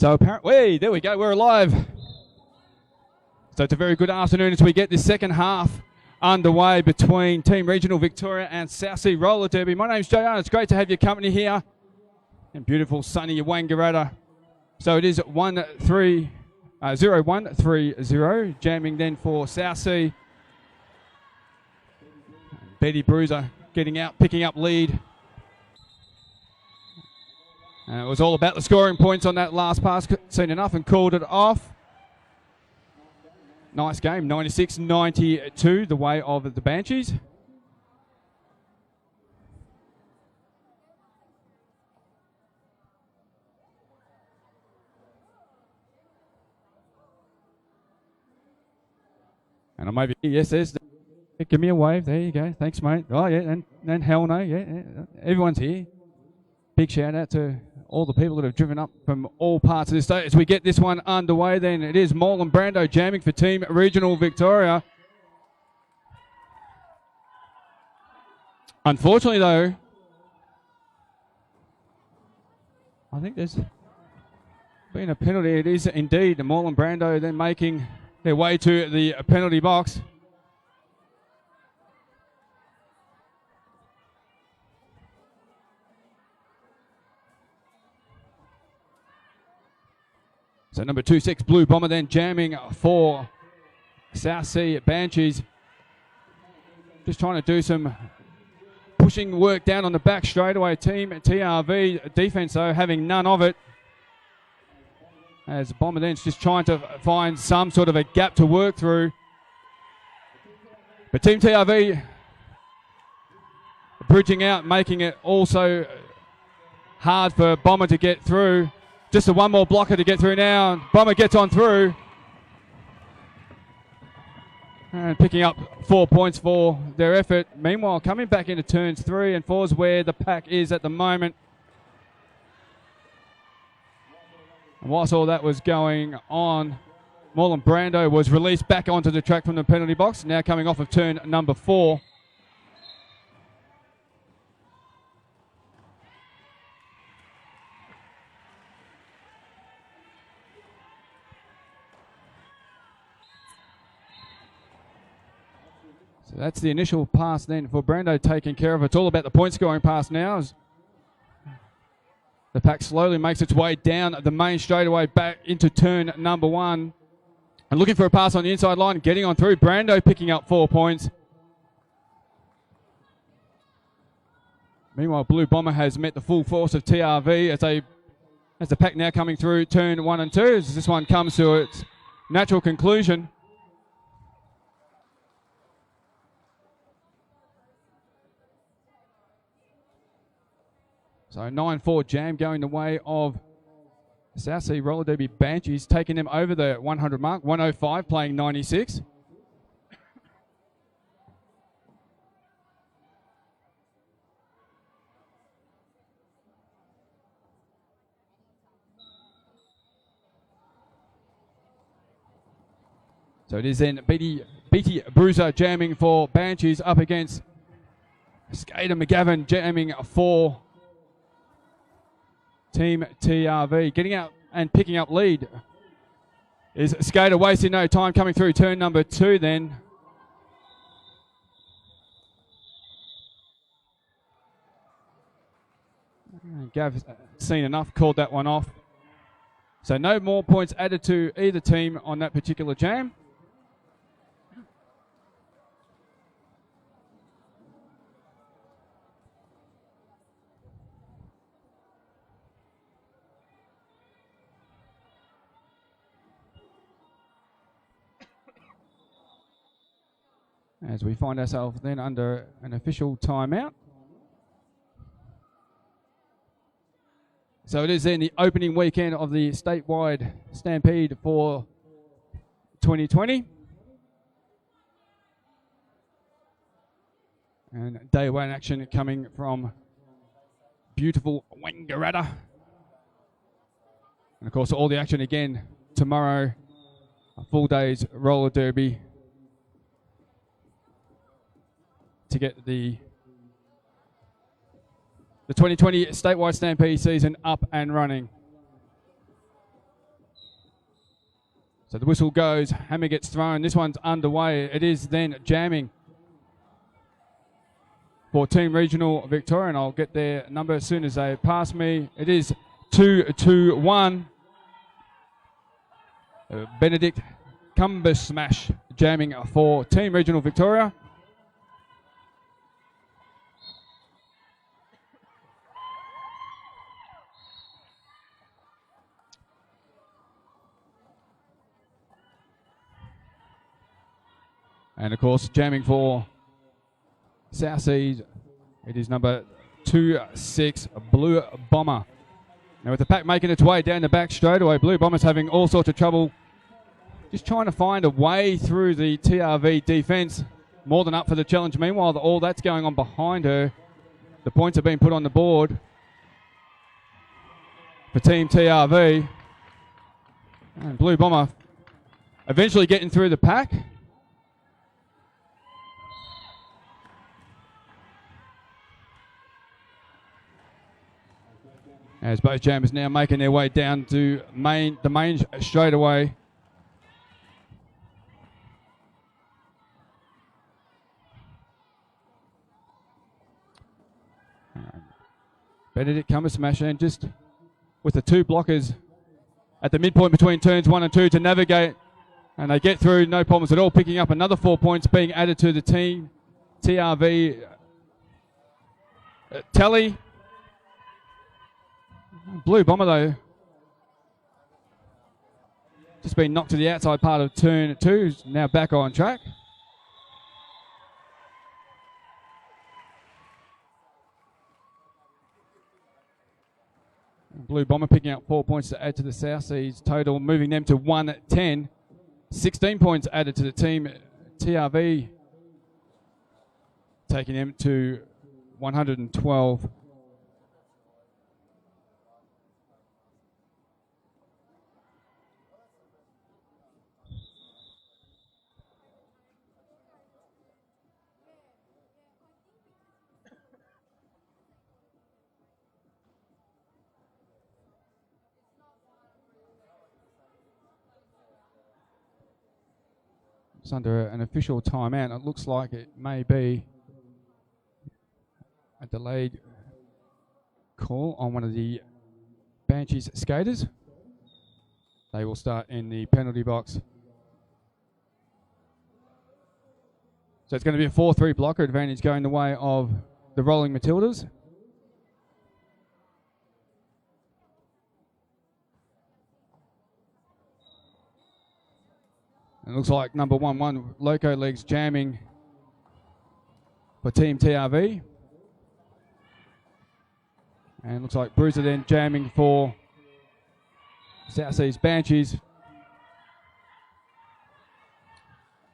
So apparently, there we go, we're alive. So it's a very good afternoon as we get this second half underway between Team Regional Victoria and South Sea Roller Derby. My name's JR, it's great to have your company here in beautiful sunny Wangaratta. So it is 0130, jamming then for South Sea. Betty Bruiser getting out, picking up lead. It was all about the scoring points on that last pass. Seen enough and called it off. Nice game, 96-92, the way of the Banshees. And I maybe, yes, there's, give me a wave, there you go, thanks mate. Oh yeah, and hell no, yeah, everyone's here. Big shout out to all the people that have driven up from all parts of the state. As we get this one underway, then it is Moreland Brando jamming for Team Regional Victoria. Unfortunately, though, I think there's been a penalty. It is indeed Moreland Brando then making their way to the penalty box. So number 26, Blue Bomber, then jamming for South Sea Banshees. Just trying to do some pushing work down on the back straightaway. Team TRV defense, though, having none of it. As Bomber then's just trying to find some sort of a gap to work through. But Team TRV bridging out, making it also hard for Bomber to get through. Just a one more blocker to get through now. Bomber gets on through. And picking up 4 points for their effort. Meanwhile, coming back into turns 3 and 4 is where the pack is at the moment. And whilst all that was going on, Moreland Brando was released back onto the track from the penalty box, now coming off of turn number 4. So that's the initial pass then for Brando taken care of. It's all about the point scoring pass now as the pack slowly makes its way down the main straightaway back into turn number 1. And looking for a pass on the inside line, getting on through. Brando picking up 4 points. Meanwhile, Blue Bomber has met the full force of TRV as the pack now coming through turn 1 and 2 as this one comes to its natural conclusion. So 9-4 jam going the way of South Sea Roller Derby Banshees, taking them over the 100 mark, 105 playing 96. So it is then Betty Bruiser jamming for Banshees up against Skater McGavin jamming for Team TRV. Getting out and picking up lead is Skater, wasting no time, coming through turn number 2 then. Gav's seen enough, called that one off. So no more points added to either team on that particular jam. As we find ourselves then under an official timeout. So it is then the opening weekend of the statewide Stampede for 2020. And day 1 action coming from beautiful Wangaratta. And of course all the action again tomorrow, a full day's roller derby to get the 2020 statewide Stampede season up and running. So the whistle goes, hammer gets thrown. This one's underway. It is then jamming for Team Regional Victoria, and I'll get their number as soon as they pass me. It is 2-2-1. Benedict Cumber Smash jamming for Team Regional Victoria. And of course, jamming for South Seas, it is number 2-6, Blue Bomber. Now with the pack making its way down the back straight away, Blue Bomber's having all sorts of trouble just trying to find a way through the TRV defence. More than up for the challenge. Meanwhile, all that's going on behind her. The points have been put on the board for Team TRV. And Blue Bomber eventually getting through the pack. As both jammers now making their way down to the main straight away. Benedict Cumber Smash, and just with the two blockers at the midpoint between turns 1 and 2 to navigate, and they get through, no problems at all, picking up another 4 points being added to the Team TRV tally. Blue Bomber though, just been knocked to the outside part of turn 2, now back on track. Blue Bomber picking up 4 points to add to the South Seas total, moving them to 110. 16 points added to the Team TRV, taking them to 112. It's under an official timeout. It looks like it may be a delayed call on one of the Banshees skaters. They will start in the penalty box. So it's going to be a 4-3 blocker advantage going the way of the Rolling Matildas. It looks like number 1-1, Loco Legs jamming for Team TRV. And it looks like Bruiser then jamming for South Seas Banshees.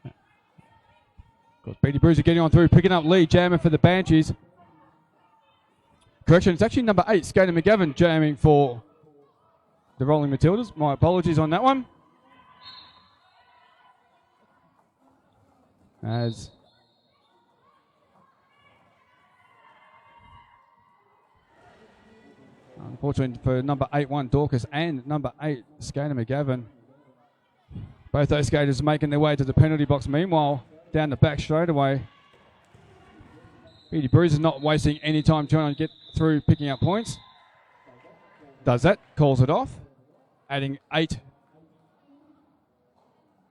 Of course, Beatty Bruiser getting on through, picking up lead, jamming for the Banshees. Correction, it's actually number 8, Skater McGavin jamming for the Rolling Matildas. My apologies on that one. As unfortunately for number 8-1 Dorcas and number 8 Skater McGavin, both those skaters making their way to the penalty box. Meanwhile, down the back straight away, Beatty Bruiser not wasting any time trying to get through, picking up points. Does that, calls it off, adding 8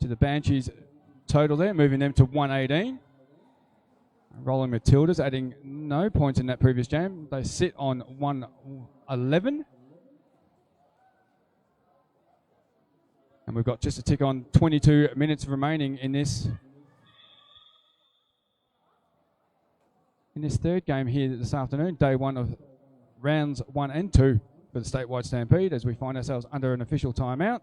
to the Banshees total there, moving them to 118. Rolling Matildas adding no points in that previous jam. They sit on 111. And we've got just a tick on 22 minutes remaining in this third game here this afternoon, day 1 of rounds 1 and 2 for the statewide stampede, as we find ourselves under an official timeout.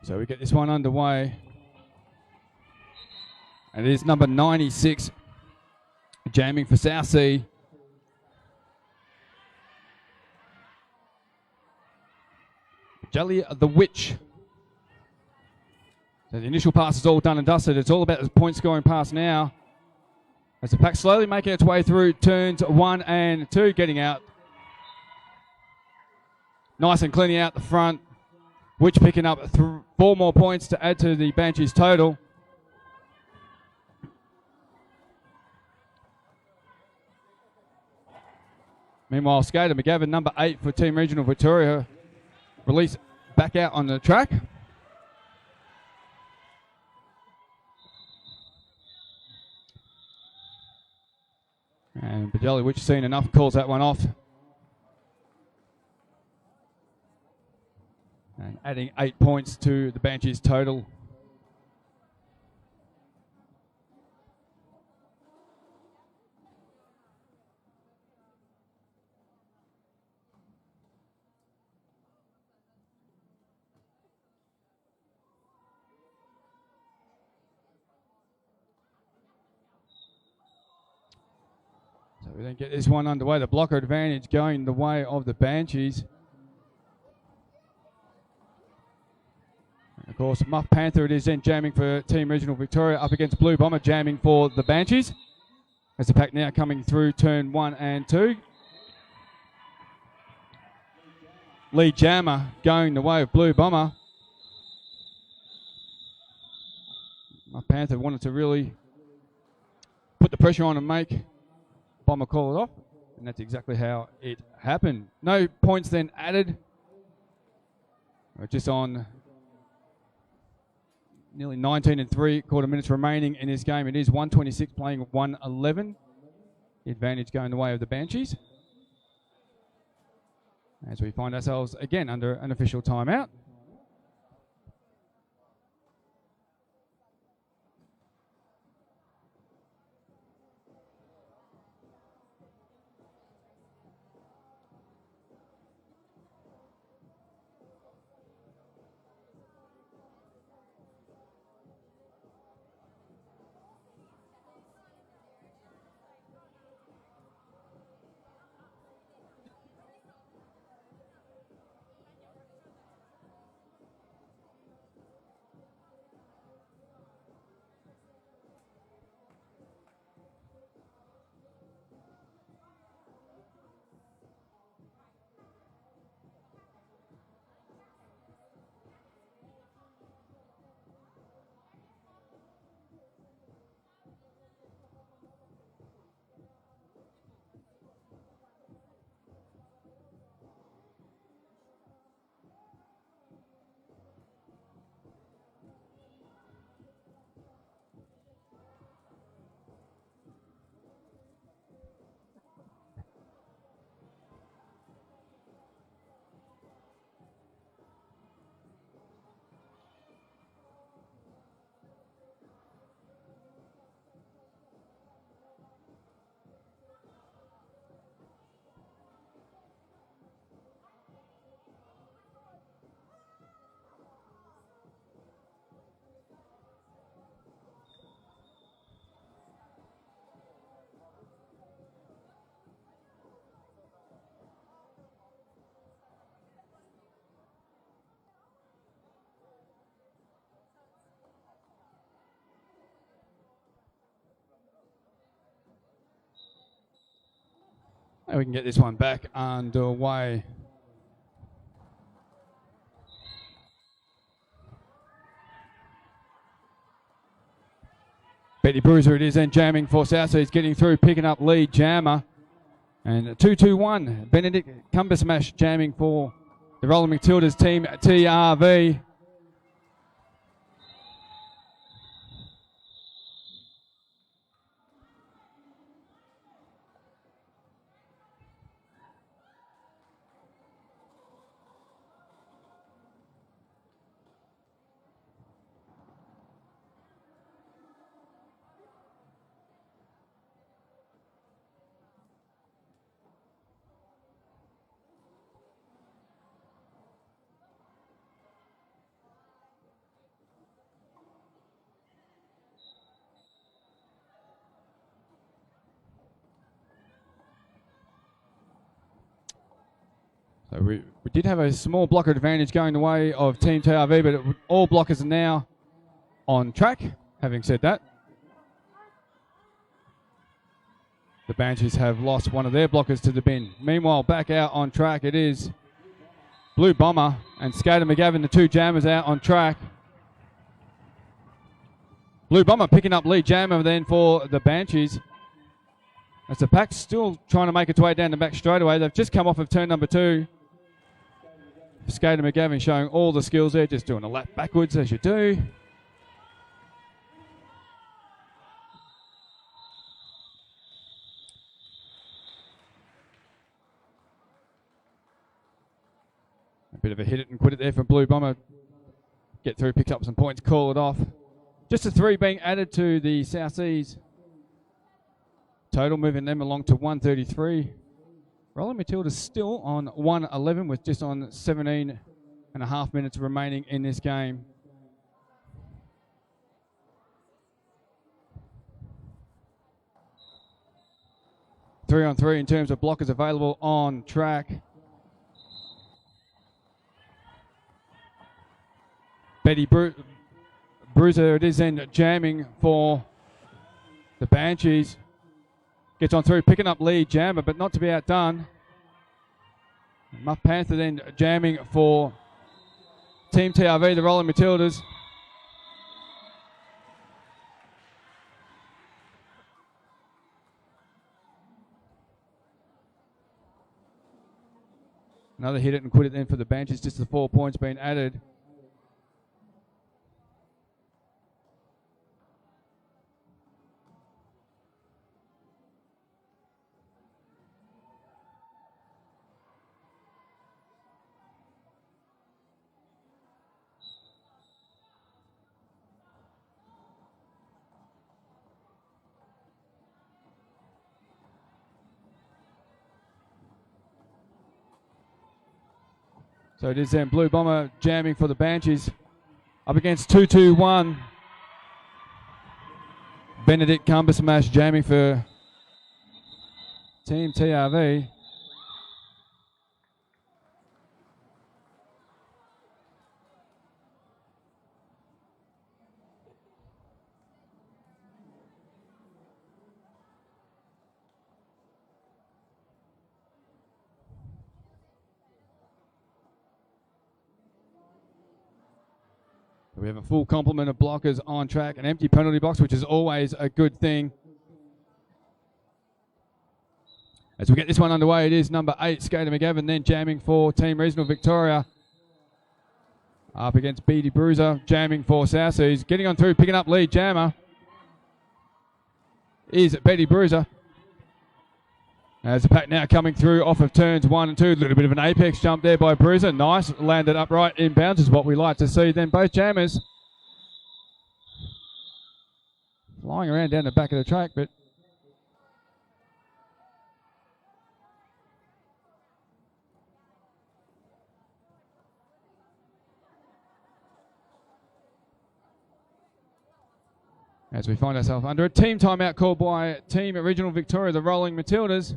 So we get this one underway. And it is number 96 jamming for South Sea. Jelly the Witch. So the initial pass is all done and dusted. It's all about the point scoring pass now. As the pack slowly making its way through turns 1 and 2, getting out. Nice and cleaning out the front. Witch picking up 4 more points to add to the Banshees total. Meanwhile, Skater McGavin, number 8 for Team Regional Victoria, released back out on the track. And Bajelli, which has seen enough, calls that one off. And adding 8 points to the Banshees total. So we then get this one underway. The blocker advantage going the way of the Banshees. And of course, Muff Panther it is then jamming for Team Regional Victoria up against Blue Bomber jamming for the Banshees. As the pack now coming through turn 1 and 2. Lead Jammer going the way of Blue Bomber. Muff Panther wanted to really put the pressure on and make Bomber call it off, and that's exactly how it happened. No points then added. We're just on nearly 19 and 3/4 minutes remaining in this game. It is 126 playing 111. The advantage going the way of the Banshees. As we find ourselves again under an official timeout. And we can get this one back underway. Betty Bruiser it is then jamming for South Seas, getting through, picking up lead Jammer. And 2-2-1, Benedict Cumbersmash jamming for the Rolling Matildas team TRV. So we did have a small blocker advantage going the way of Team TRV, but all blockers are now on track. Having said that, the Banshees have lost one of their blockers to the bin. Meanwhile, back out on track, it is Blue Bomber and Skater McGavin, the two jammers out on track. Blue Bomber picking up lead jammer then for the Banshees. As the pack's still trying to make its way down the back straightaway. They've just come off of turn number 2. Skater McGavin showing all the skills there, just doing a lap backwards as you do. A bit of a hit it and quit it there from Blue Bomber. Get through, picks up some points, call it off. Just a 3 being added to the South Seas total, moving them along to 133. Rolling Matilda's still on 111 with just on 17.5 minutes remaining in this game. Three on three in terms of blockers available on track. Betty Bruiser it is then jamming for the Banshees. Gets on through, picking up lead jammer, but not to be outdone. Muff Panther then jamming for Team TRV, the Rolling Matildas. Another hit it and quit it then for the Banshees, just the 4 points being added. So it is then Blue Bomber jamming for the Banshees. Up against 2-2-1. Benedict Cumbersmash jamming for Team TRV. We have a full complement of blockers on track, an empty penalty box, which is always a good thing. As we get this one underway, it is number 8, Skater McGavin, then jamming for Team Regional Victoria. Up against Beatty Bruiser, jamming for South Seas. Getting on through, picking up lead jammer is Betty Bruiser. As the pack now coming through off of turns 1 and 2. A little bit of an apex jump there by Bruiser. Nice. Landed upright in bounds is what we like to see. Then both jammers flying around down the back of the track, but as we find ourselves under a team timeout called by Team Regional Victoria, the Rolling Matildas.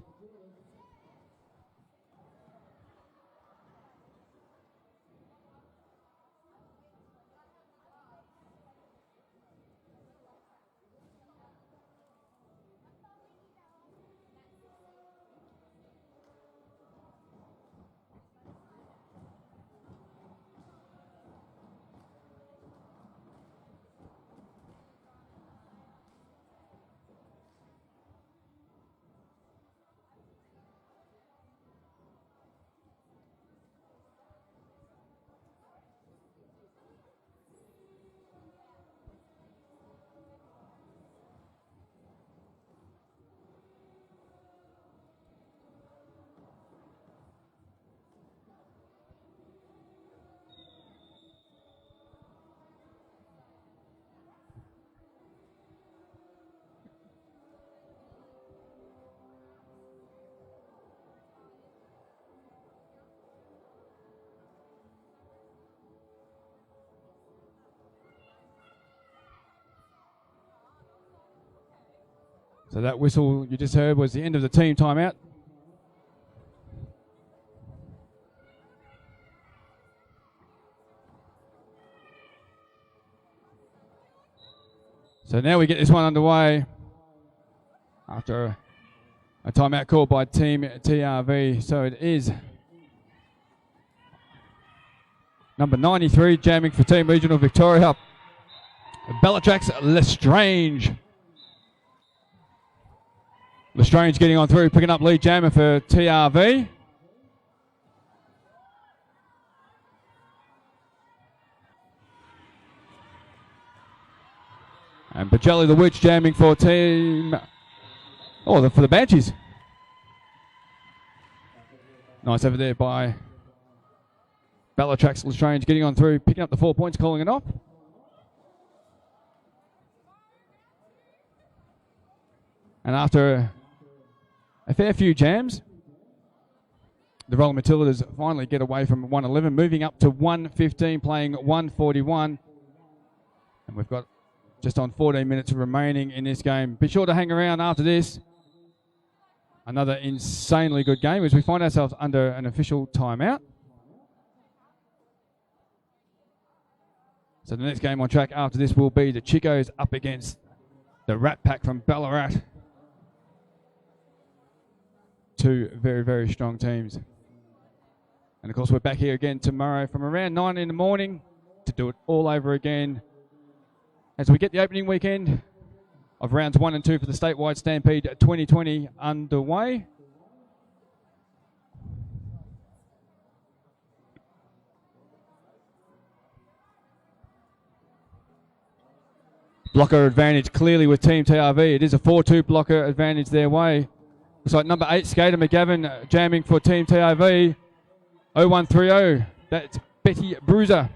So that whistle you just heard was the end of the team timeout. So now we get this one underway after a timeout called by Team TRV. So it is number 93 jamming for Team Regional Victoria up. Bellatrix Lestrange. Lestrange getting on through, picking up lead jammer for TRV. And Pagelli the Witch jamming for Team... Oh, for the Banshees. Nice over there by Bellatrix Lestrange getting on through, picking up the 4 points, calling it off. And after a fair few jams, the Rolling Matildas finally get away from 111, moving up to 115, playing 141. And we've got just on 14 minutes remaining in this game. Be sure to hang around after this. Another insanely good game as we find ourselves under an official timeout. So the next game on track after this will be the Chicos up against the Rat Pack from Ballarat. Two very, very strong teams. And of course we're back here again tomorrow from around 9 in the morning to do it all over again as we get the opening weekend of rounds 1 and 2 for the statewide Stampede 2020 underway. Blocker advantage clearly with Team TRV. It is a 4-2 blocker advantage their way. Looks like number 8, Skater McGavin, jamming for Team TRV. 0130, that's Betty Bruiser.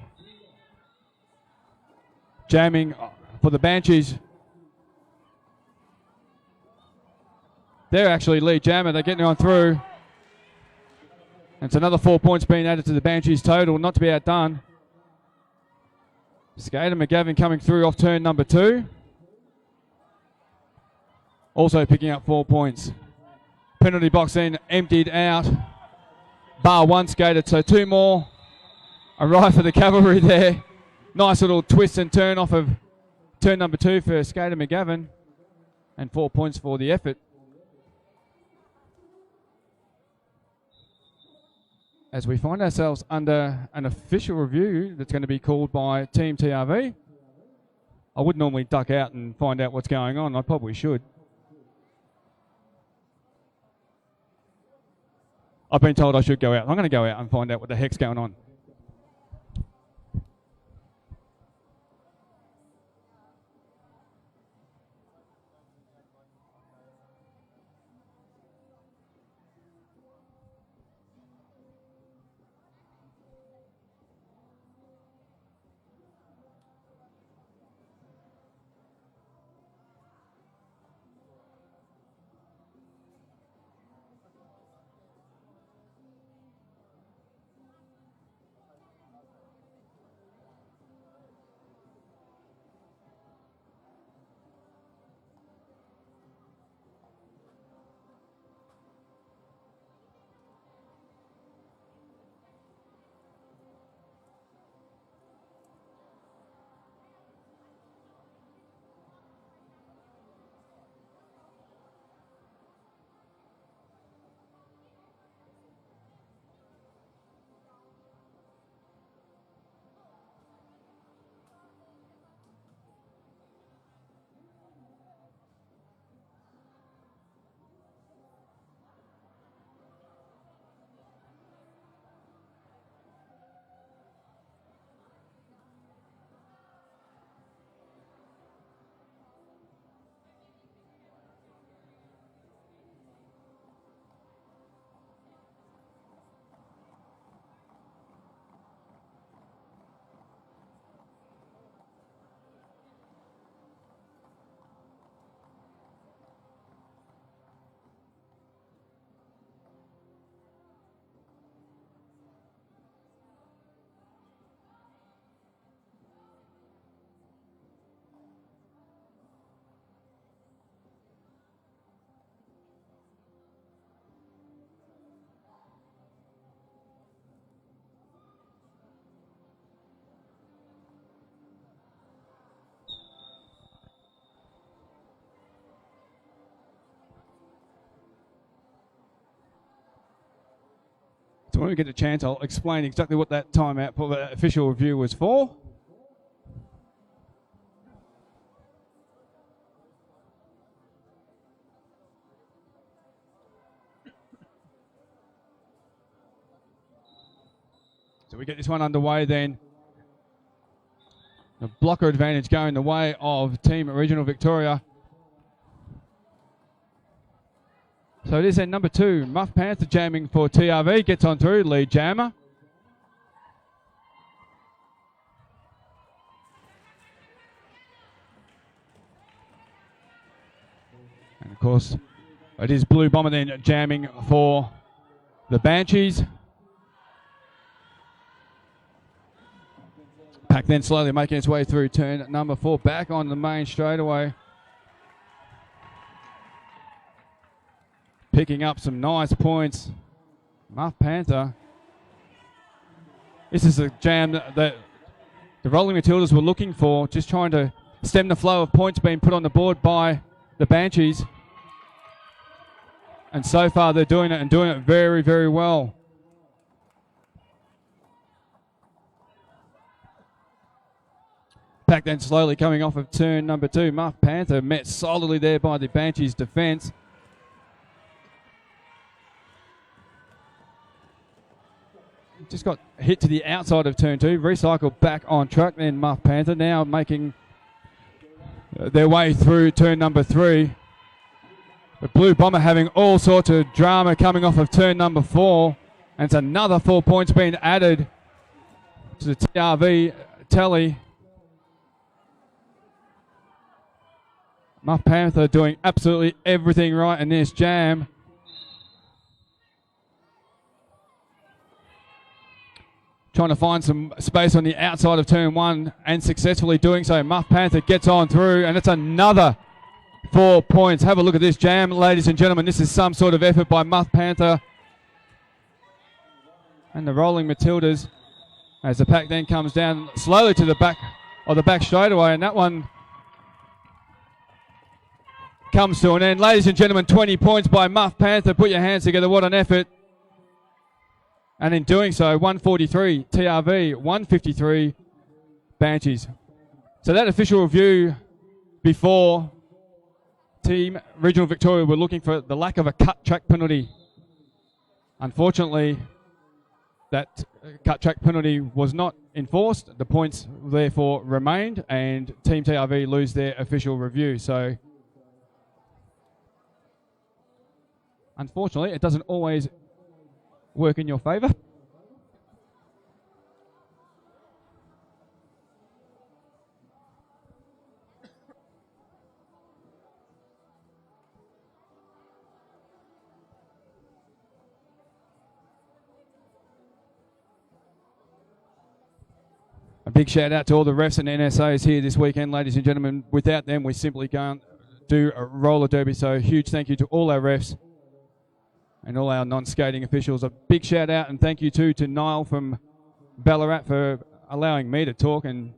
Jamming for the Banshees. They're actually lead jammer. They're getting on through. And it's another 4 points being added to the Banshees total, not to be outdone. Skater McGavin coming through off turn number 2. Also picking up 4 points. Penalty box in, emptied out. Bar 1 skater, so 2 more. Arrive for the cavalry there. Nice little twist and turn off of turn number 2 for Skater McGavin. And 4 points for the effort. As we find ourselves under an official review that's going to be called by Team TRV. I would normally duck out and find out what's going on. I probably should. I've been told I should go out. I'm going to go out and find out what the heck's going on. So when we get a chance, I'll explain exactly what that timeout for the official review was for. So we get this one underway then. The blocker advantage going the way of Team Regional Victoria. So it is then number 2, Muff Panther jamming for TRV, gets on through, lead jammer. And of course, it is Blue Bomber then jamming for the Banshees. Pack then slowly making its way through turn number 4, back on the main straightaway. Picking up some nice points. Muff Panther. This is a jam that the Rolling Matildas were looking for, just trying to stem the flow of points being put on the board by the Banshees. And so far they're doing it, and doing it very, very well. Pack then slowly coming off of turn number 2. Muff Panther met solidly there by the Banshees' defence. Just got hit to the outside of turn 2. Recycled back on track then Muff Panther. Now making their way through turn number 3. The Blue Bomber having all sorts of drama coming off of turn number 4. And it's another 4 points being added to the TRV tally. Muff Panther doing absolutely everything right in this jam. Trying to find some space on the outside of turn 1 and successfully doing so. Muff Panther gets on through, and it's another 4 points. Have a look at this jam, ladies and gentlemen. This is some sort of effort by Muff Panther and the Rolling Matildas, as the pack then comes down slowly to the back of the back straightaway, and that one comes to an end. Ladies and gentlemen, 20 points by Muff Panther. Put your hands together. What an effort. And in doing so, 143 TRV, 153 Banshees. So that official review before Team Regional Victoria were looking for the lack of a cut track penalty. Unfortunately, that cut track penalty was not enforced. The points therefore remained, and Team TRV lose their official review. So unfortunately, it doesn't always work in your favour. A big shout out to all the refs and NSAs here this weekend, ladies and gentlemen. Without them, we simply can't do a roller derby. So huge thank you to all our refs and all our non-skating officials. A big shout out and thank you too to Niall from Ballarat for allowing me to talk, and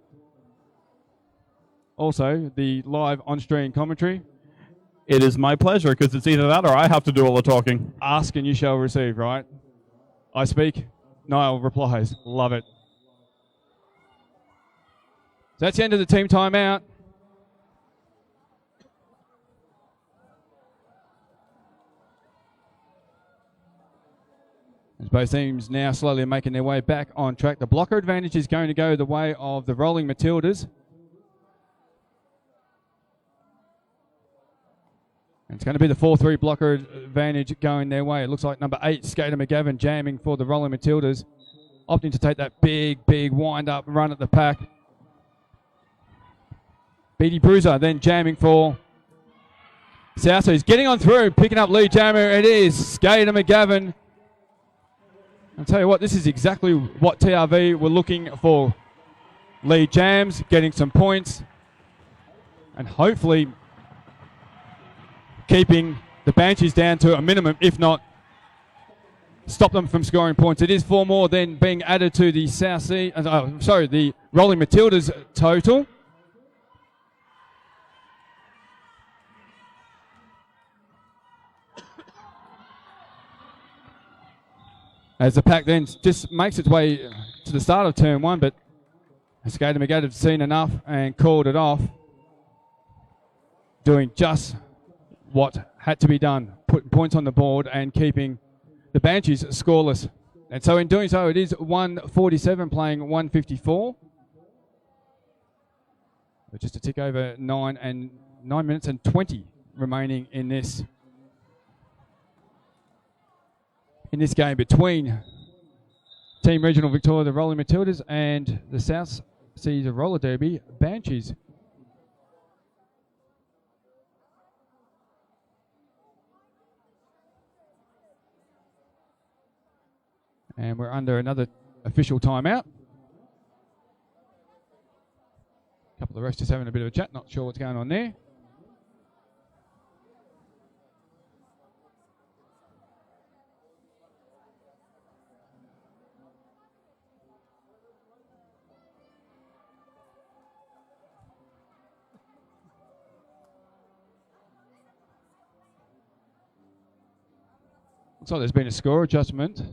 also the live on-stream commentary. It is my pleasure, because it's either that or I have to do all the talking. Ask and you shall receive, right? I speak, Niall replies. Love it. So that's the end of the team timeout. As both teams now slowly making their way back on track. The blocker advantage is going to go the way of the Rolling Matildas. And it's going to be the 4-3 blocker advantage going their way. It looks like number 8, Skater McGavin, jamming for the Rolling Matildas, opting to take that big wind-up run at the pack. Beatty Bruiser then jamming for South. So he's getting on through, picking up lead jammer. It is Skater McGavin. I'll tell you what, this is exactly what TRV were looking for. Lead jams, getting some points, and hopefully keeping the Banshees down to a minimum, if not stop them from scoring points. It is 4 more then being added to the the Rolling Matildas total. As the pack then just makes its way to the start of turn 1, but Skater McGatt had seen enough and called it off, doing just what had to be done, putting points on the board and keeping the Banshees scoreless. And so in doing so, it is 147 playing 154. But just a tick over 9 minutes and 20 remaining in this game between Team Regional Victoria, the Rolling Matildas, and the South Seas Roller Derby Banshees. And we're under another official timeout. A couple of the refs just having a bit of a chat, not sure what's going on there. Looks like there's been a score adjustment.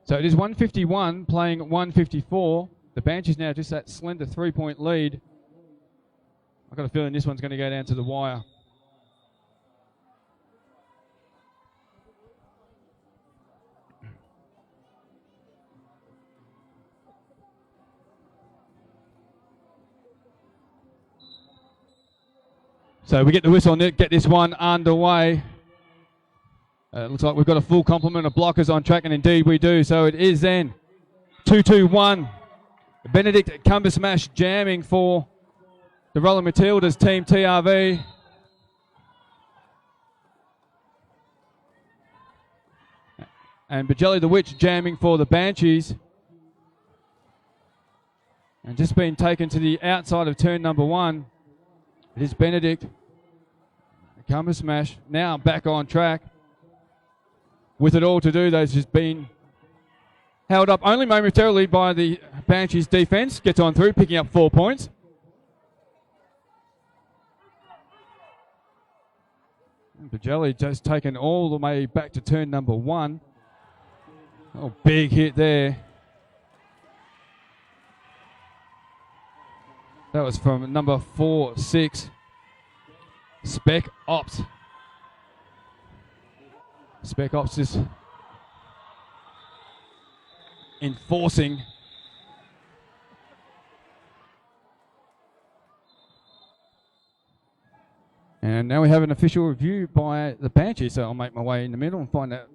So it is 151 playing 154. The Banshees now just that slender 3-point lead. I've got a feeling this one's going to go down to the wire. So we get the whistle and get this one underway. Looks like we've got a full complement of blockers on track, and indeed we do. So it is then 2-2-1. Benedict Cumbersmash jamming for the Rolling Matildas team TRV. And Bajelli the Witch jamming for the Banshees. And just been taken to the outside of turn number 1. It is Benedict Cumbersmash now back on track. With it all to do, those just been held up only momentarily by the Banshees defense. Gets on through, picking up 4 points. Bajelli just taken all the way back to turn number 1. Oh, big hit there. That was from number 4-6, Spec Ops. Spec Ops is enforcing. And now we have an official review by the Banshees, so I'll make my way in the middle and find out.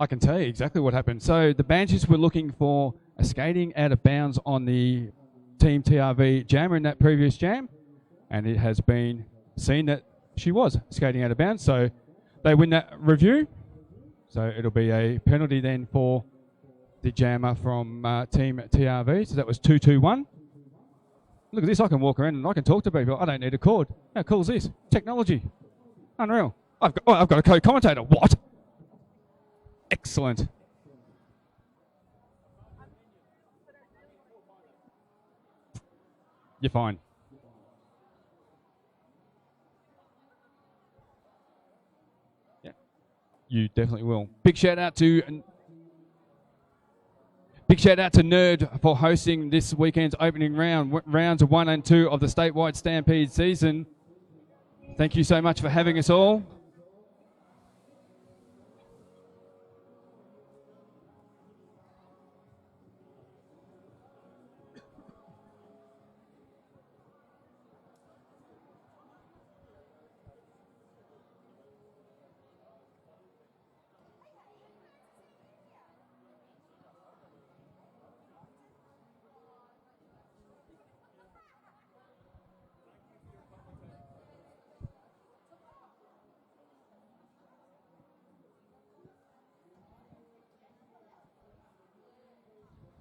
I can tell you exactly what happened. So the Banshees were looking for a skating out of bounds on the Team TRV jammer in that previous jam, and it has been seen that she was skating out of bounds. So they win that review. So it'll be a penalty then for the jammer from Team TRV. So that was 2-2-1. Look at this, I can walk around and I can talk to people. I don't need a cord. How cool is this? Technology. Unreal. I've got a co-commentator. What? Excellent. You're fine. Yeah, you definitely will. Big shout out to Nerd for hosting this weekend's opening rounds 1 and 2 of the statewide Stampede season. Thank you so much for having us all.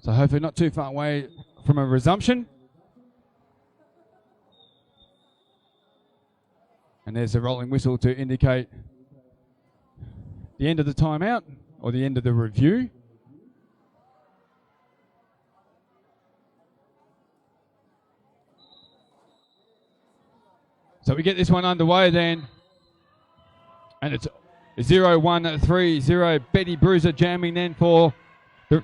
So hopefully not too far away from a resumption. And there's a rolling whistle to indicate the end of the timeout or the end of the review. So we get this one underway then. And it's 0-1-3-0. Betty Bruiser jamming then for the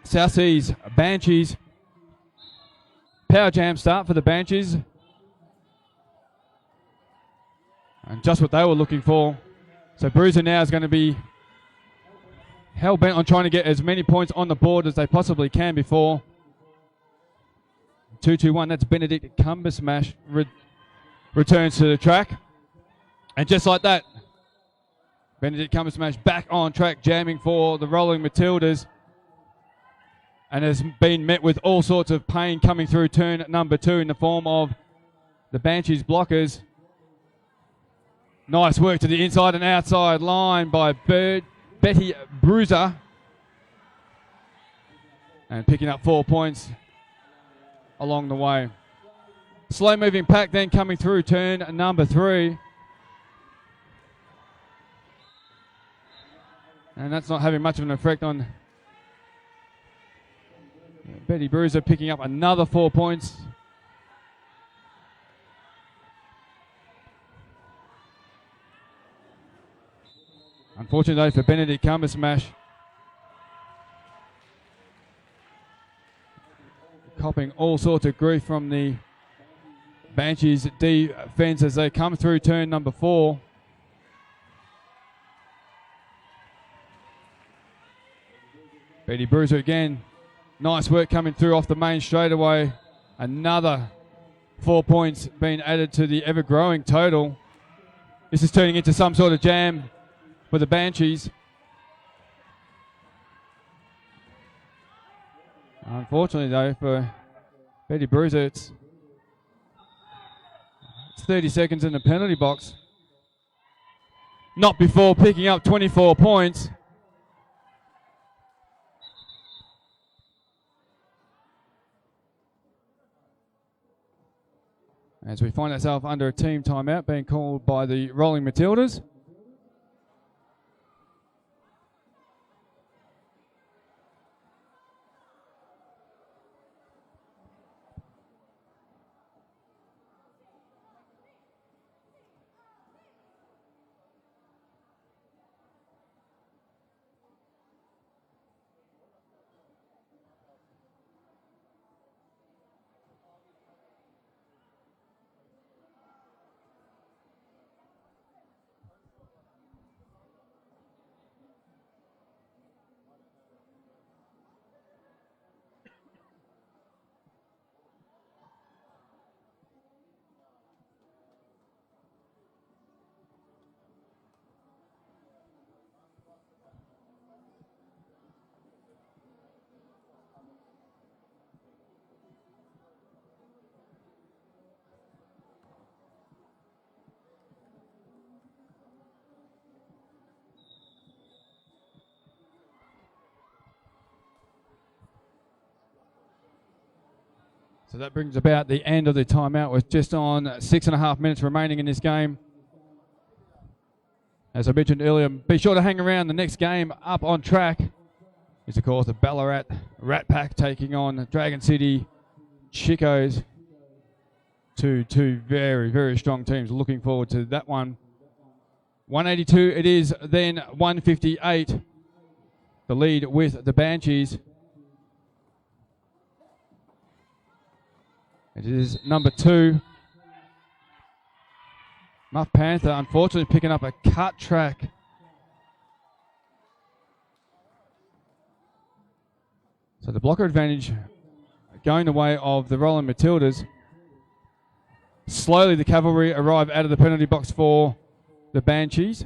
South Seas Banshees. Power jam start for the Banshees. And just what they were looking for. So Bruiser now is going to be hell-bent on trying to get as many points on the board as they possibly can before. 2-2-1, that's Benedict Cumbersmash returns to the track. And just like that, Benedict Cumbersmash back on track, jamming for the Rolling Matildas. And has been met with all sorts of pain coming through turn number 2 in the form of the Banshees blockers. Nice work to the inside and outside line by Betty Bruiser. And picking up 4 points along the way. Slow moving pack then coming through turn number 3. And that's not having much of an effect on Betty Bruiser, picking up another 4 points. Unfortunately though for Benedict Cumbersmash, copping all sorts of grief from the Banshees defense as they come through turn number 4. Betty Bruiser again. Nice work coming through off the main straightaway. Another 4 points being added to the ever-growing total. This is turning into some sort of jam for the Banshees. Unfortunately, though, for Betty Bruiser, it's 30 seconds in the penalty box. Not before picking up 24 points. As we find ourselves under a team timeout being called by the Rolling Matildas. So that brings about the end of the timeout with just on 6.5 minutes remaining in this game. As I mentioned earlier, be sure to hang around. The next game up on track is, of course, the Ballarat Rat Pack taking on Dragon City Chicos. Two very, very strong teams. Looking forward to that one. 182 it is, then 158. The lead with the Banshees. It is number 2. Muff Panther, unfortunately, picking up a cut track. So the blocker advantage going the way of the Rolling Matildas. Slowly the Cavalry arrive out of the penalty box for the Banshees.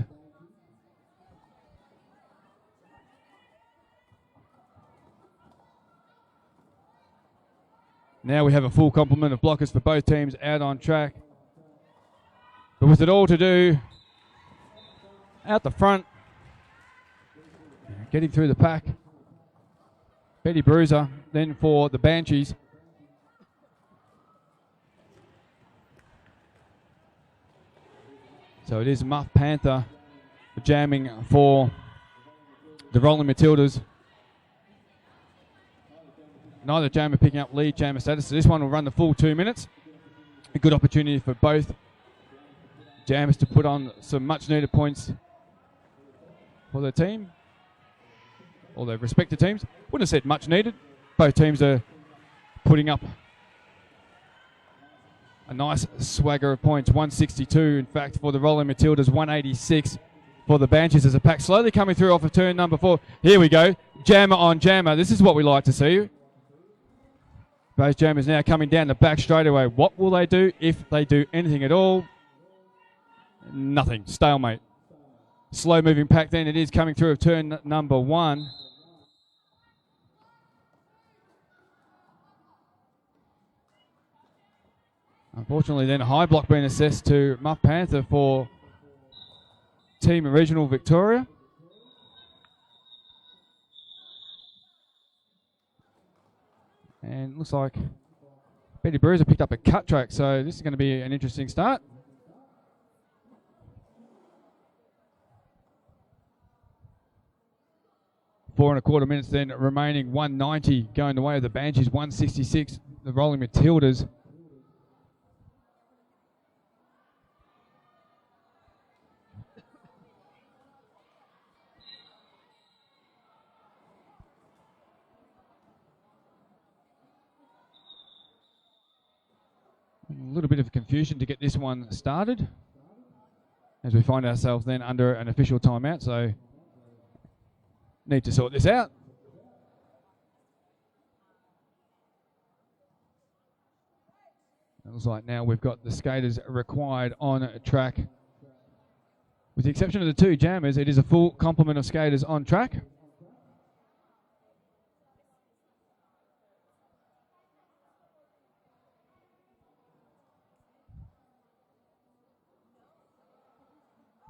Now we have a full complement of blockers for both teams out on track. But with it all to do, out the front, getting through the pack, Betty Bruiser, then for the Banshees. So it is Muff Panther jamming for the Rolling Matildas. Neither jammer picking up lead jammer status, so this one will run the full 2 minutes. A good opportunity for both jammers to put on some much needed points for their team, or their respective teams. Wouldn't have said much needed. Both teams are putting up a nice swagger of points. 162, in fact, for the Rolling Matildas, 186 for the Banshees as a pack. Slowly coming through off of turn number 4. Here we go. Jammer on jammer. This is what we like to see. Both jammers now coming down the back straight away. What will they do if they do anything at all? Nothing. Stalemate. Slow moving pack then. It is coming through of turn number 1. Unfortunately then a high block being assessed to Muff Panther for Team Regional Victoria. And looks like Betty Bruiser picked up a cut track, so this is going to be an interesting start. Four and a quarter minutes then remaining. 190 going the way of the Banshees, 166 the Rolling Matildas. A little bit of confusion to get this one started as we find ourselves then under an official timeout, so need to sort this out. It looks like now we've got the skaters required on track. With the exception of the 2 jammers, it is a full complement of skaters on track.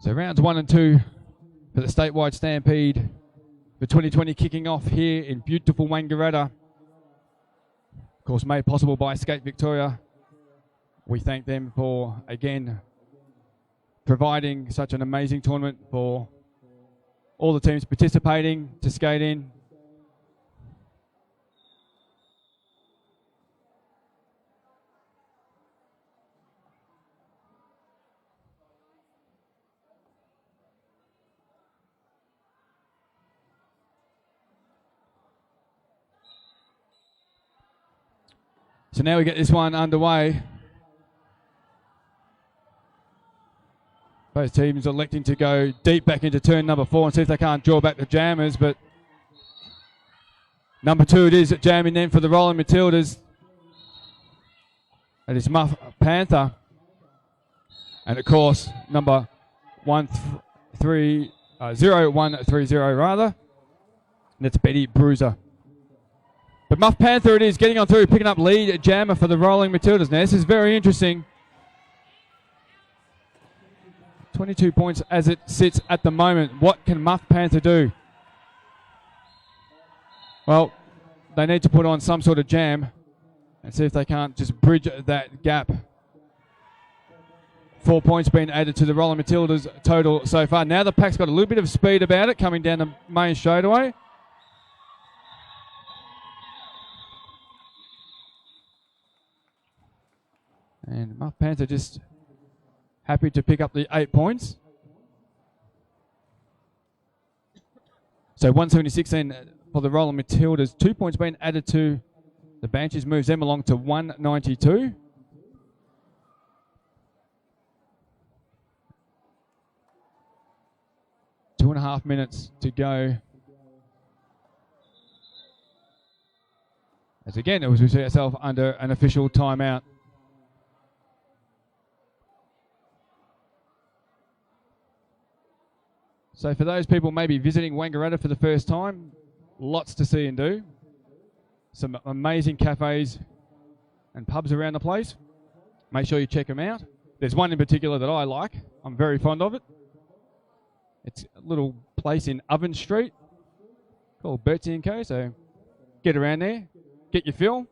So rounds 1 and 2 for the statewide stampede for 2020 kicking off here in beautiful Wangaratta. Of course, made possible by Skate Victoria. We thank them for, again, providing such an amazing tournament for all the teams participating to skate in. So now we get this one underway. Both teams electing to go deep back into turn number 4 and see if they can't draw back the jammers, but number 2 it is jamming then for the Rolling Matildas. That is Muff Panther. And of course, number 0130 rather. And that's Betty Bruiser. But Muff Panther it is, getting on through, picking up lead jammer for the Rolling Matildas. Now this is very interesting. 22 points as it sits at the moment. What can Muff Panther do? Well, they need to put on some sort of jam. and see if they can't just bridge that gap. 4 points being added to the Rolling Matildas total so far. Now the pack's got a little bit of speed about it coming down the main straightaway. And Muff Panther just happy to pick up the 8 points. So 176 then for the Rolling Matildas. 2 points being added to the Banshees, moves them along to 192. Two and a half minutes to go. As again, it was we see ourselves under an official timeout. So for those people maybe visiting Wangaratta for the first time, lots to see and do. Some amazing cafes and pubs around the place. Make sure you check them out. There's one in particular that I like. I'm very fond of it. It's a little place in Oven Street called Bertie & Co. So get around there, get your fill.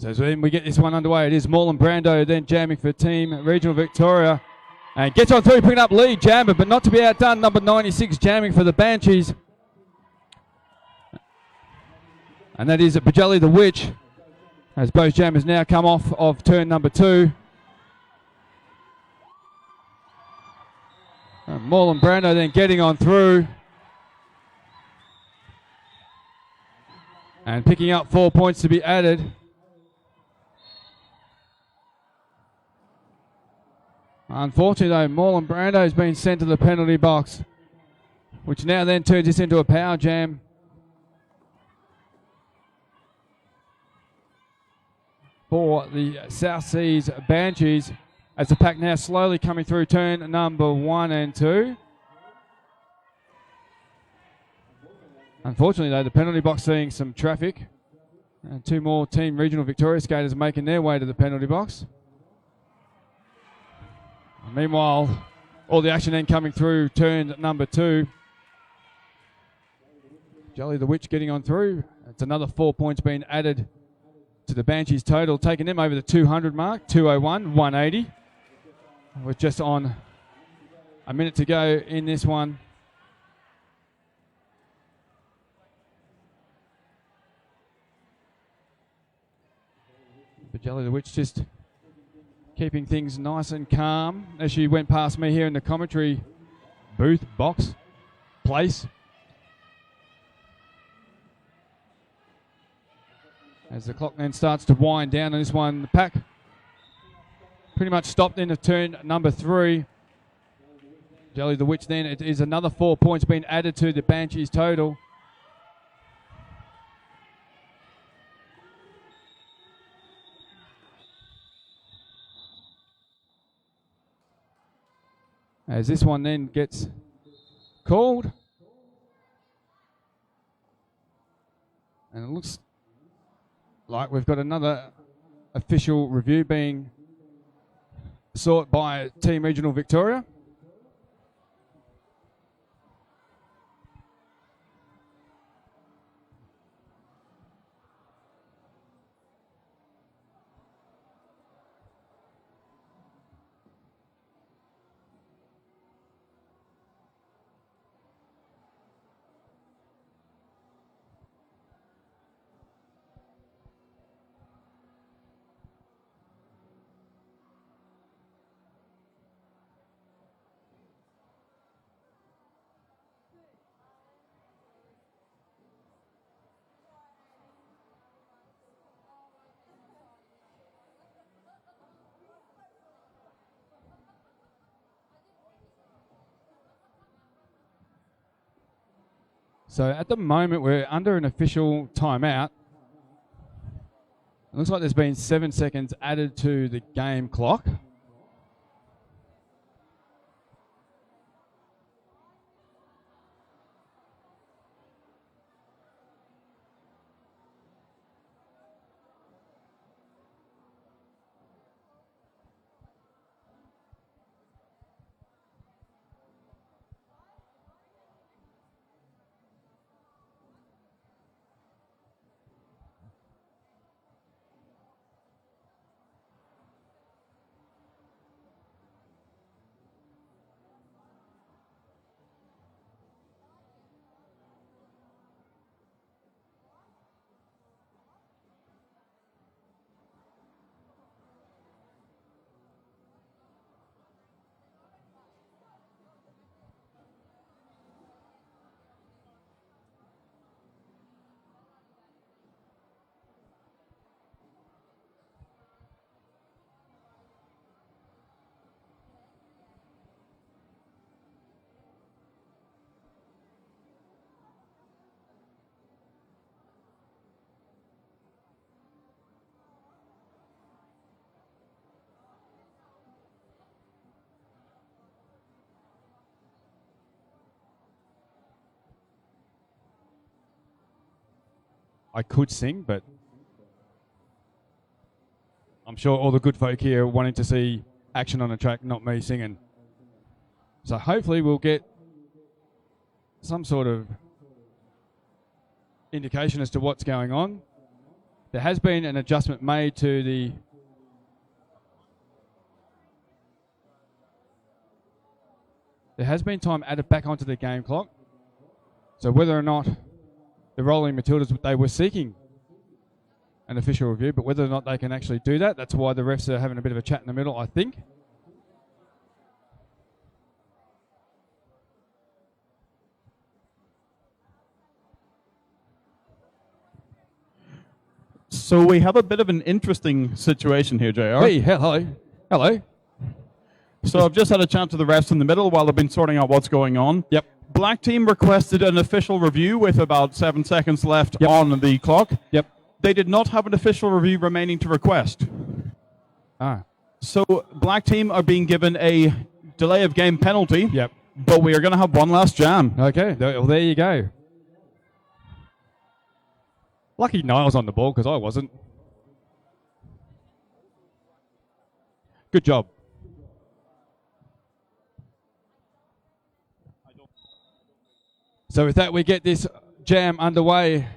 So as we get this one underway, it is Moreland Brando then jamming for Team Regional Victoria. And gets on through, picking up lead, Jammer, but not to be outdone. Number 96 jamming for the Banshees. And that is Bajelli the Witch, as both jammers now come off of turn number 2. And Moreland Brando then getting on through. And picking up 4 points to be added. Unfortunately, though, Moreland Brando has been sent to the penalty box, which now then turns this into a power jam. For the South Seas Banshees, as the pack now slowly coming through turn number 1 and 2. Unfortunately, though, the penalty box seeing some traffic. And 2 more Team Regional Victoria skaters making their way to the penalty box. Meanwhile, all the action then coming through turn number 2. Jelly the Witch getting on through. It's another 4 points being added to the Banshees total, taking them over the 200 mark, 201, 180. We're just on a minute to go in this one. But Jelly the Witch just keeping things nice and calm as she went past me here in the commentary booth, box, place. As the clock then starts to wind down on this one, the pack pretty much stopped into turn number 3. Jelly the Witch then, it is another 4 points being added to the Banshees total. As this one then gets called. And it looks like we've got another official review being sought by Team Regional Victoria. So at the moment, we're under an official timeout. It looks like there's been 7 seconds added to the game clock. I could sing, but I'm sure all the good folk here are wanting to see action on the track, not me singing. So hopefully we'll get some sort of indication as to what's going on. There has been an adjustment made to the There has been time added back onto the game clock. So whether or not the Rolling Matildas, they were seeking an official review, but whether or not they can actually do that, that's why the refs are having a bit of a chat in the middle, I think. So we have a bit of an interesting situation here, JR. Hey, hello. Hello. So I've just had a chat to the refs in the middle while they've been sorting out what's going on. Yep. Black team requested an official review with about 7 seconds left on the clock. Yep. They did not have an official review remaining to request. Ah. So black team are being given a delay of game penalty. Yep. But we are going to have one last jam. Okay. Well, there you go. Lucky Niall's on the ball because I wasn't. Good job. So with that, we get this jam underway.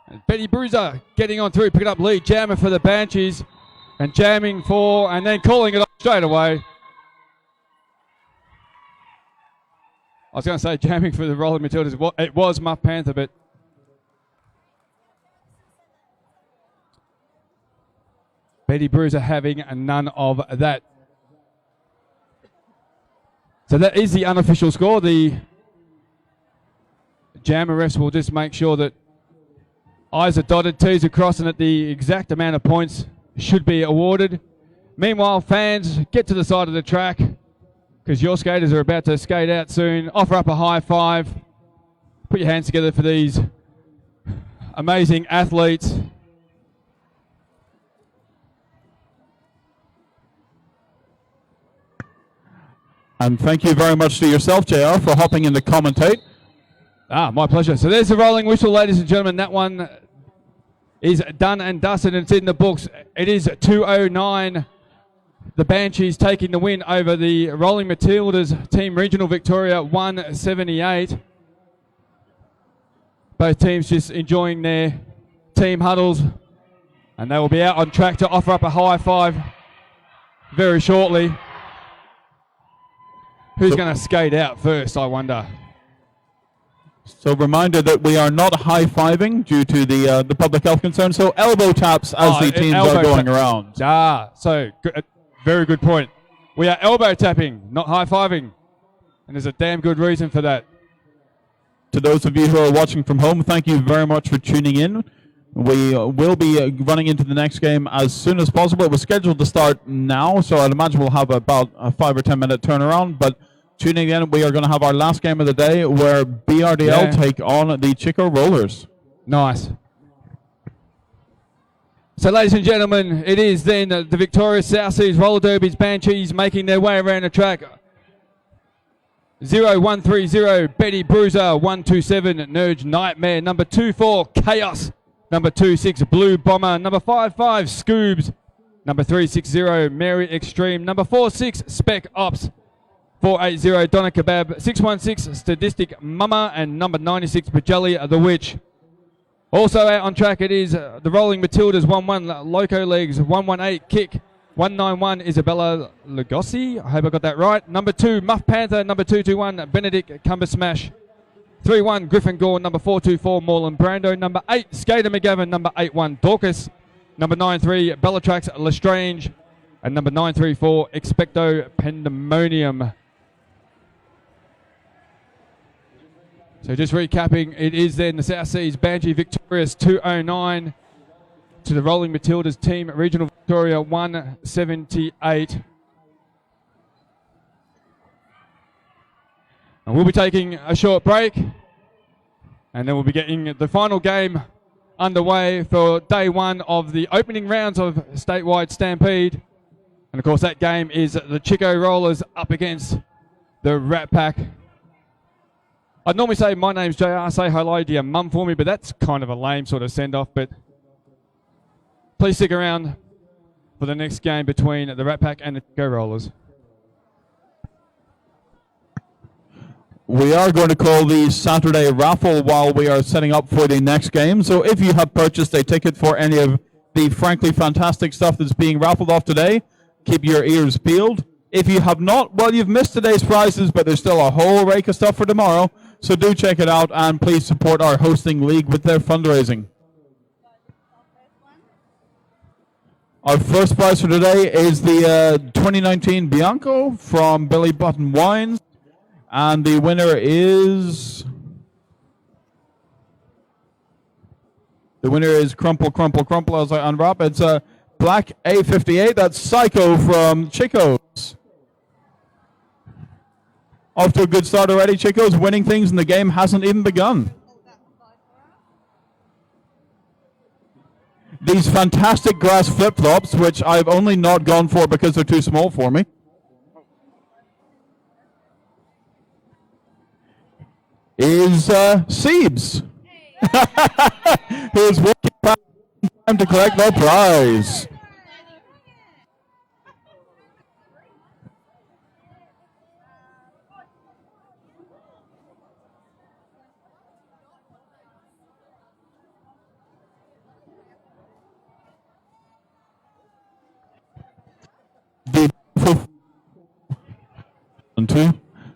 And Betty Bruiser getting on through, picking up lead, jamming for the Banshees, and jamming for, and then calling it off straight away. I was going to say jamming for the Rolling Matildas. It was Muff Panther, but Betty Bruiser having none of that. So that is the unofficial score. The jammer refs will just make sure that I's are dotted, T's are crossed, and that the exact amount of points should be awarded. Meanwhile, fans, get to the side of the track because your skaters are about to skate out soon. Offer up a high five. Put your hands together for these amazing athletes. And thank you very much to yourself, JR, for hopping in to commentate. My pleasure. So there's the rolling whistle, ladies and gentlemen. That one is done and dusted, and it's in the books. It is 209. The Banshees taking the win over the Rolling Matildas, Team Regional Victoria, 178. Both teams just enjoying their team huddles, and they will be out on track to offer up a high five very shortly. Who's going to skate out first, I wonder? So reminder that we are not high-fiving due to the public health concern, so elbow taps as the teams are going around. So very good point. We are elbow tapping, not high-fiving, and there's a damn good reason for that. To those of you who are watching from home, thank you very much for tuning in. We will be running into the next game as soon as possible. It was scheduled to start now, so I'd imagine we'll have about a 5 or 10 minute turnaround. But tuning in, we are going to have our last game of the day where BRDL take on the Chico Rollers. Nice. So, ladies and gentlemen, it is then the Victoria South Seas Roller Derbies Banshees making their way around the track. 0130 Betty Bruiser, 127 Nerge Nightmare, number 24 Chaos, number 26 Blue Bomber, number 55 Scoobs, number 360 Mary Extreme, number 46 Spec Ops, 480 Donna Kebab, 616 Sadistic Mama, and number 96 Pajelli the Witch. Also out on track it is the Rolling Matildas 1-1 Loco Legs, 118 Kick, 191 Isabella Lugosi, I hope I got that right. Number 2 Muff Panther, number 221 Benedict Cumber Smash, 3-1 Griffin Gore, number 424 Morland Brando, number 8 Skater McGavin, number 81 Dorcas, number 93 Bellatrax Lestrange, and number 934 Expecto Pandemonium. So just recapping, it is then the South Seas Banshee victorious 209 to the Rolling Matildas Team Regional Victoria 178. And we'll be taking a short break, and then we'll be getting the final game underway for day one of the opening rounds of statewide Stampede. And of course that game is the Chico Rollers up against the Rat Pack. I'd normally say my name's JR, say hello to your mum for me, but that's kind of a lame sort of send-off. But please stick around for the next game between the Rat Pack and the Chico Rollers. We are going to call the Saturday raffle while we are setting up for the next game. So if you have purchased a ticket for any of the frankly fantastic stuff that's being raffled off today, keep your ears peeled. If you have not, well, you've missed today's prizes, but there's still a whole rake of stuff for tomorrow. So do check it out, and please support our hosting league with their fundraising. Our first prize for today is the 2019 Bianco from Billy Button Wines. And the winner is... The winner is Crumple, Crumple, Crumple as I unwrap. It's a Black A58. That's Psycho from Chico's. Off to a good start already. Chico's winning things and the game hasn't even begun. These fantastic grass flip-flops, which I've only not gone for because they're too small for me. Is Siebes, who is working time to collect the prize.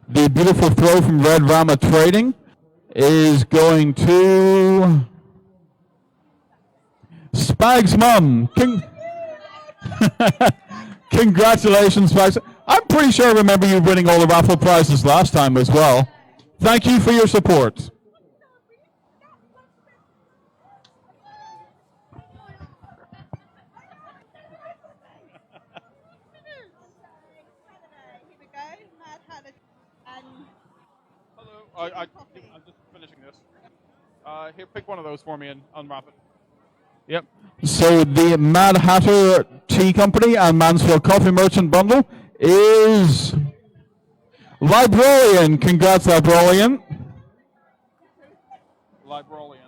The beautiful throw from Red Rama Trading is going to Spag's mum. Congratulations, Spags. I'm pretty sure I remember you winning all the raffle prizes last time as well. Thank you for your support. I'm just finishing this. Here, pick one of those for me and unwrap it. Yep. So the Mad Hatter Tea Company and Mansfield Coffee Merchant Bundle is Librolian, congrats, Librolian. Librolian.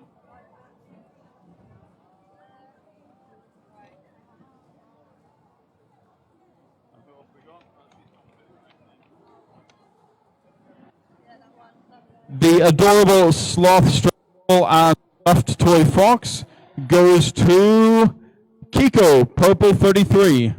The adorable sloth straddle and stuffed toy fox goes to Kiko, purple 33.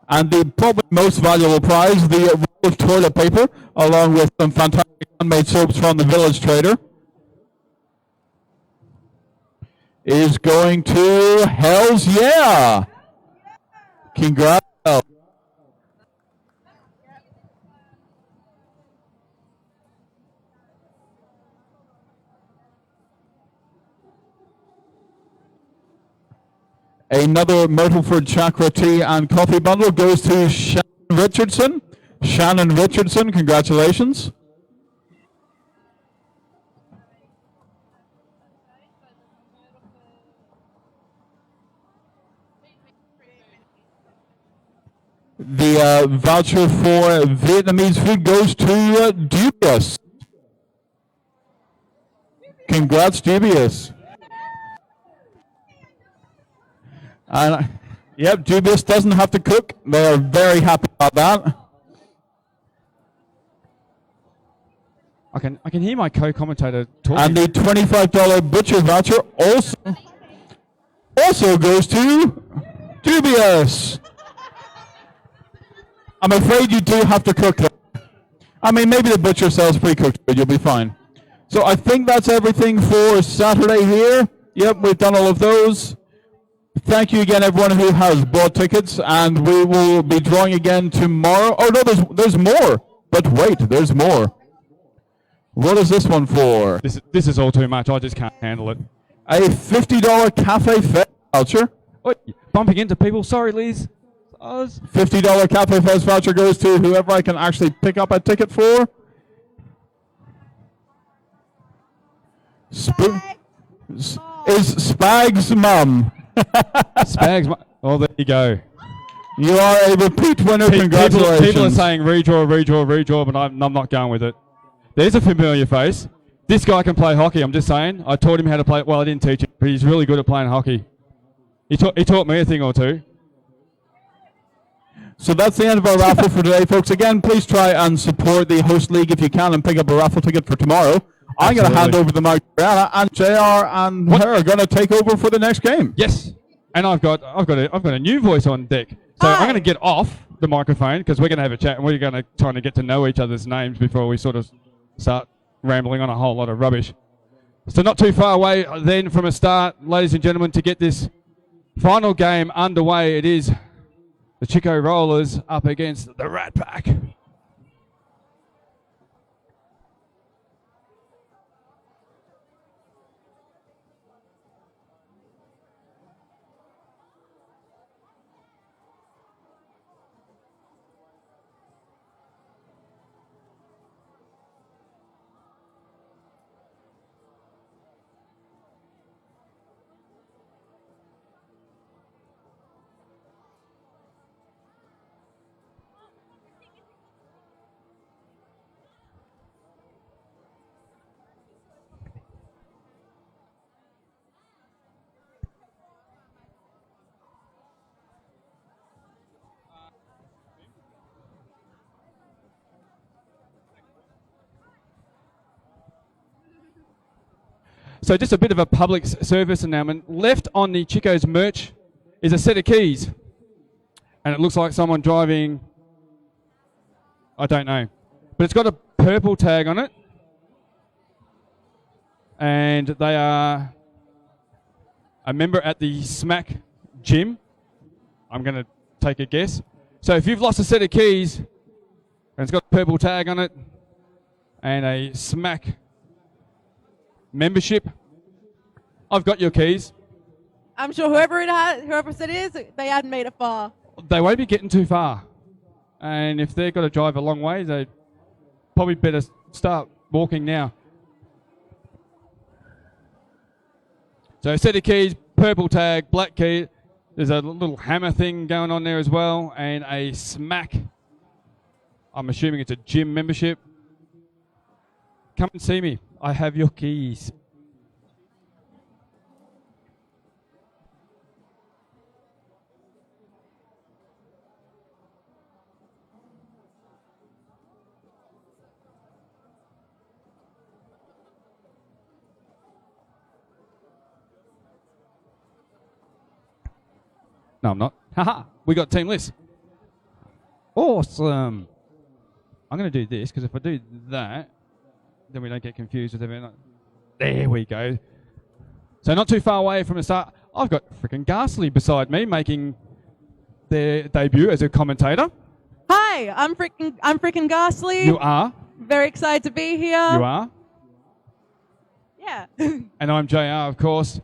And the probably most valuable prize, the roll of toilet paper, along with some fantastic handmade soaps from the Village Trader, is going to Hells Yeah! Congrats. Another Myrtleford Chakra Tea and Coffee bundle goes to Shannon Richardson. Shannon Richardson, congratulations. The voucher for Vietnamese food goes to Dubious. Congrats, Dubious. And yep, Dubious doesn't have to cook. They are very happy about that. I can hear my co-commentator talking. And the $25 butcher voucher also goes to Dubious. I'm afraid you do have to cook that. I mean, maybe the butcher sells pre-cooked, but you'll be fine. So I think that's everything for Saturday here. Yep, we've done all of those. Thank you again, everyone who has bought tickets, and we will be drawing again tomorrow. Oh no, there's more. But wait, there's more. What is this one for? This is all too much. I just can't handle it. A $50 Cafe Fest voucher. Oh, bumping into people. Sorry, Liz. $50 Cafe Fest voucher goes to whoever I can actually pick up a ticket for. Is Spag's mum. Spag's mum. Oh, there you go. You are a repeat winner. Congratulations. People are saying redraw, but I'm not going with it. There's a familiar face. This guy can play hockey, I'm just saying. I taught him how to play. Well, I didn't teach him, but he's really good at playing hockey. He taught me a thing or two. So that's the end of our raffle for today, folks. Again, please try and support the host league if you can and pick up a raffle ticket for tomorrow. I'm going to hand over the mic to Brianna, and JR and her are going to take over for the next game. Yes, and I've got a new voice on deck. So I'm going to get off the microphone because we're going to have a chat and we're going to try to get to know each other's names before we sort of start rambling on a whole lot of rubbish. So not too far away then from a start, ladies and gentlemen, to get this final game underway. It is the Chico Rollers up against the Rat Pack. So just a bit of a public service announcement. Left on the Chico's merch is a set of keys. And it looks like someone driving, I don't know. But it's got a purple tag on it. And they are a member at the Smack gym. I'm going to take a guess. So if you've lost a set of keys, and it's got a purple tag on it, and a Smack membership, I've got your keys. I'm sure whoever said it is, they hadn't made it far. They won't be getting too far. And if they've got to drive a long way, they probably better start walking now. So set of keys, purple tag, black key. There's a little hammer thing going on there as well, and a smack. I'm assuming it's a gym membership. Come and see me. I have your keys. No, I'm not. Haha, we got team list. Awesome. I'm going to do this, because if I do that, then we don't get confused with everything. There we go. So not too far away from the start, I've got freaking Ghastly beside me, making their debut as a commentator. Hi, I'm freaking Ghastly. You are. Very excited to be here. You are. Yeah. And I'm JR, of course.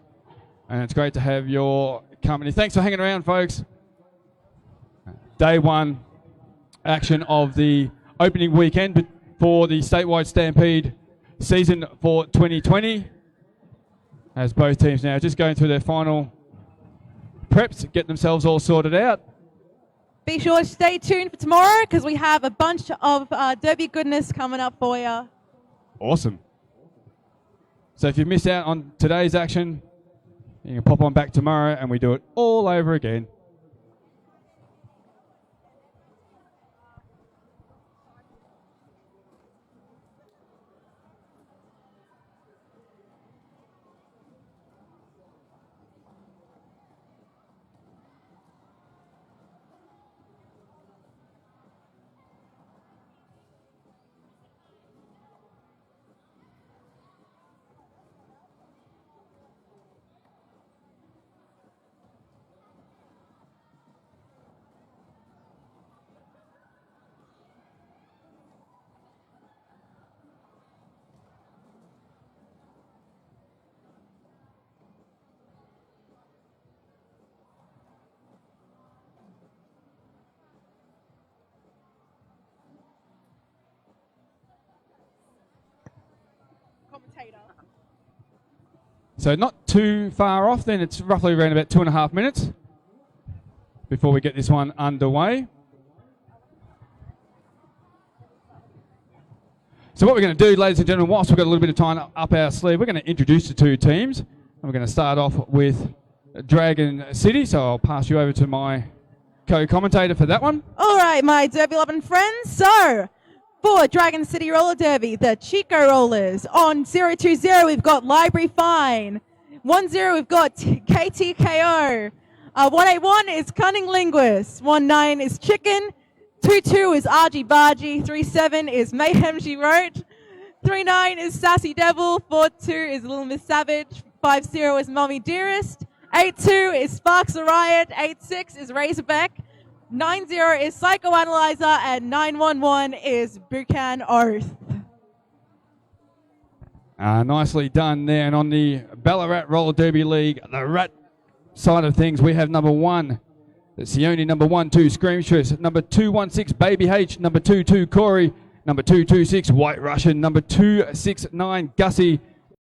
And it's great to have your company. Thanks for hanging around, folks. Day one action of the opening weekend for the statewide Stampede season for 2020. As both teams now just going through their final preps, get themselves all sorted out. Be sure to stay tuned for tomorrow, because we have a bunch of derby goodness coming up for you. Awesome. So if you miss out on today's action, you can pop on back tomorrow and we do it all over again. So not too far off then, it's roughly around about 2.5 minutes before we get this one underway. So what we're going to do, ladies and gentlemen, whilst we've got a little bit of time up our sleeve, we're going to introduce the two teams. And we're going to start off with Dragon City, so I'll pass you over to my co-commentator for that one. All right, my derby-loving friends. So, for Dragon City Roller Derby, the Chico Rollers. On 020, we've got Library Fine. 10, we've got KTKO. 181 is Cunning Linguist. 19 is Chicken. 22 is Argy Bargy. 37 is Mayhem She Wrote. 39 is Sassy Devil. 42 is Little Miss Savage. 50 is Mommy Dearest. 82 is Sparks the Riot. 86 is Razorback. 90 is Psychoanalyzer, and 911 is Buchan Oath. Nicely done there. And on the Ballarat Roller Derby League, the rat side of things, we have number 1, that's the only number 12, Screamstress. Number 216, Baby H. Number 22, Corey. Number 226, White Russian. Number 269, Gussie.